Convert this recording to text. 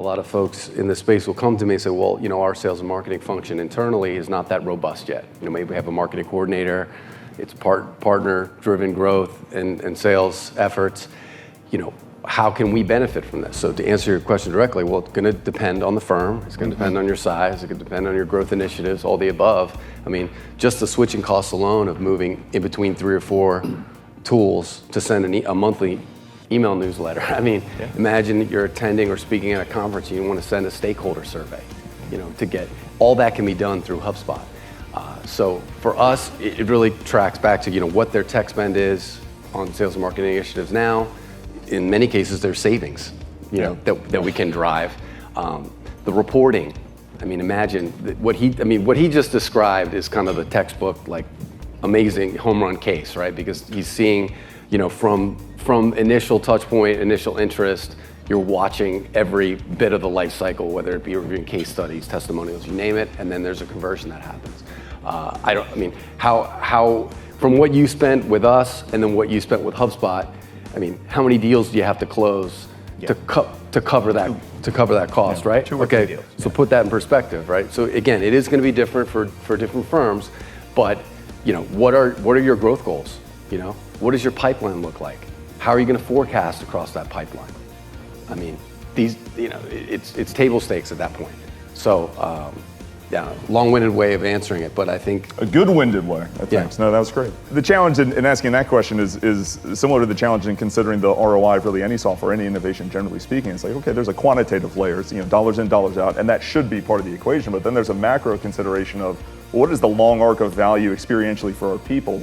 lot of folks in this space will come to me and say, well, our sales and marketing function internally is not that robust yet. Maybe we have a marketing coordinator, it's partner-driven growth and sales efforts. How can we benefit from this? So to answer your question directly, well, it's going to depend on the firm. It's going to depend on your size. It could depend on your growth initiatives, all the above. Just the switching costs alone of moving in between 3 or 4 tools to send a monthly email newsletter. Imagine you're attending or speaking at a conference and you want to send a stakeholder survey, to get, all that can be done through HubSpot. So for us, it really tracks back to, what their tech spend is on sales and marketing initiatives now. In many cases, there's savings, that we can drive. The reporting, imagine what he just described is kind of the textbook, like amazing home run case, right? Because he's seeing, from initial touch point, initial interest, you're watching every bit of the life cycle, whether it be reviewing case studies, testimonials, you name it, and then there's a conversion that happens. How from what you spent with us and then what you spent with HubSpot, how many deals do you have to close to cover that cost, right? 2 or 3 deals. So put that in perspective, right? So again, it is going to be different for different firms, but what are your growth goals? What does your pipeline look like? How are you going to forecast across that pipeline? It's table stakes at that point. So. Long-winded way of answering it, but I think... A good-winded way, thanks. No, that was great. The challenge in asking that question is similar to the challenge in considering the ROI of really any software, any innovation, generally speaking. It's like, okay, there's a quantitative layer, it's, dollars in, dollars out, and that should be part of the equation, but then there's a macro consideration of, well, what is the long arc of value experientially for our people?